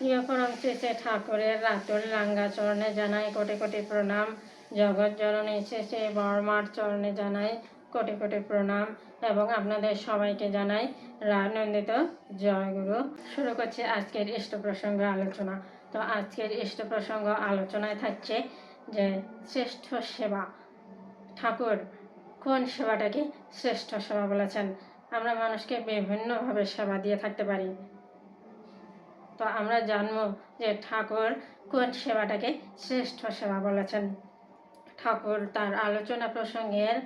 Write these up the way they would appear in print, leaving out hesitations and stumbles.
প্রিয় পরম শ্রী শ্রী ঠাকুরের রাতুল রাঙ্গা চরণে জানাই কোটি কোটি প্রণাম। জগৎ জননী শ্রী শ্রী বড়মার চরণে জানাই কোটি কোটি প্রণাম এবং আপনাদের সবাইকে জানাই রানন্দিত জয়গুরু। শুরু করছি আজকের ইষ্ট প্রসঙ্গ আলোচনা। তো আজকের ইষ্ট প্রসঙ্গ আলোচনায় থাকছে যে শ্রেষ্ঠ সেবা। ঠাকুর কোন সেবাটাকে শ্রেষ্ঠ সেবা বলেছেন? আমরা মানুষকে বিভিন্নভাবে সেবা দিয়ে থাকতে পারি। তো আমরা জানবো যে ঠাকুর কোন সেবাটাকে শ্রেষ্ঠ সেবা বলেছেন। ঠাকুর তার আলোচনা প্রসঙ্গের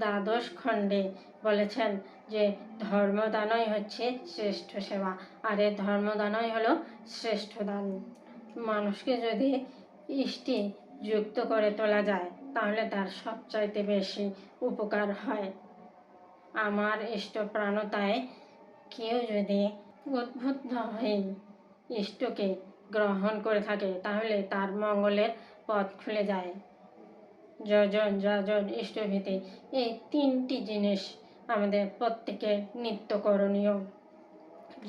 দ্বাদশ খণ্ডে বলেছেন যে ধর্মদানই হচ্ছে শ্রেষ্ঠ সেবা, আর এই ধর্মদানই হলো শ্রেষ্ঠ দান। মানুষকে যদি ইষ্টে যুক্ত করে তোলা যায় তাহলে তার সবচাইতে বেশি উপকার হয়। আমার ইষ্ট প্রাণতায় কেউ যদি উদ্বুদ্ধ হয়ে ইষ্টকে গ্রহণ করে থাকে তাহলে তার মঙ্গলের পথ খুলে যায়। যজন যাজন ইষ্টভীতি, এই তিনটি জিনিস আমাদের প্রত্যেকের নিত্য করণীয়।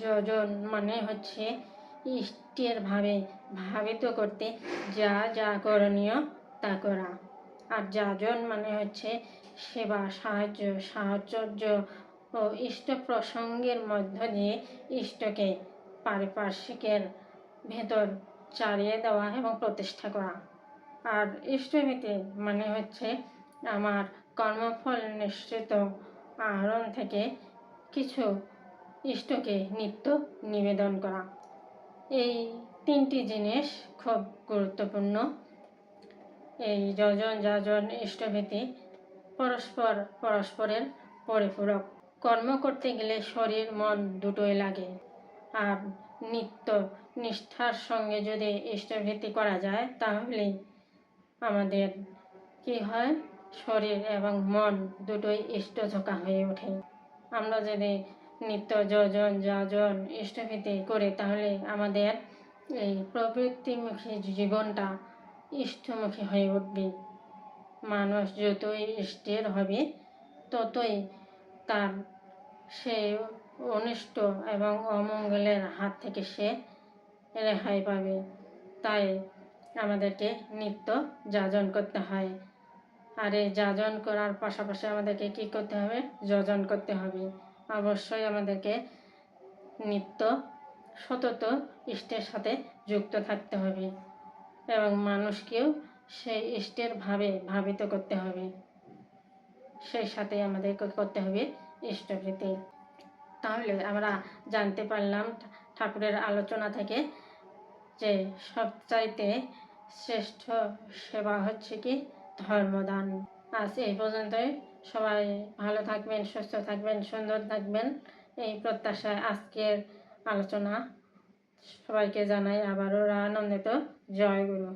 যজন মানে হচ্ছে ইষ্টের ভাবে ভাবিত করতে যা যা করণীয় তা করা, আর যাজন মানে হচ্ছে সেবা, সাহচর্য ও ইষ্ট প্রসঙ্গের মধ্য দিয়ে ইষ্টকে পারিপার্শ্বিকের ভেতর চালিয়ে দেওয়া এবং প্রতিষ্ঠা করা। আর ইষ্টভীতি মানে হচ্ছে আমার কর্মফল নিশ্চিত আহরণ থেকে কিছু ইষ্টকে নিত্য নিবেদন করা। এই তিনটি জিনিস খুব গুরুত্বপূর্ণ। এই যজন যাজন ইষ্টভীতি পরস্পরের পরিপূরক। কর্ম করতে গেলে শরীর মন দুটোই লাগে, আর নিত্য নিষ্ঠার সঙ্গে যদি ইষ্টভীতি করা যায় তাহলে আমাদের কি হয়, শরীর এবং মন দুটোই ইষ্টঝোঁকা হয়ে ওঠে। আমরা যদি নিত্য যজন যাজন ইষ্টভীতি করি তাহলে আমাদের এই প্রবৃত্তিমুখী জীবনটা ইষ্টমুখী হয়ে উঠবে। মানুষ যতই ইষ্টের হবে ততই তার সেই অনিষ্ট এবং অমঙ্গলের হাত থেকে সে রেহাই পাবে। তাই আমাদেরকে নিত্য যাজন করতে হয়। আর এই যাজন করার পাশাপাশি আমাদেরকে কি করতে হবে? যজন করতে হবে। অবশ্যই আমাদেরকে নিত্য সতত ইষ্টের সাথে যুক্ত থাকতে হবে এবং মানুষকেও সেই ইষ্টের ভাবে ভাবিত করতে হবে। সেই সাথে আমাদেরকে করতে হবে ইষ্টভীতি। তাহলে আমরা জানতে পারলাম ঠাকুরের আলোচনা থেকে যে সবচাইতে শ্রেষ্ঠ সেবা হচ্ছে কি ধর্মদান। আজ এই পর্যন্তই। সবাই ভালো থাকবেন, সুস্থ থাকবেন, সুন্দর থাকবেন, এই প্রত্যাশায় আজকের আলোচনা সবাইকে জানাই আবারও আনন্দিত জয়গুরু।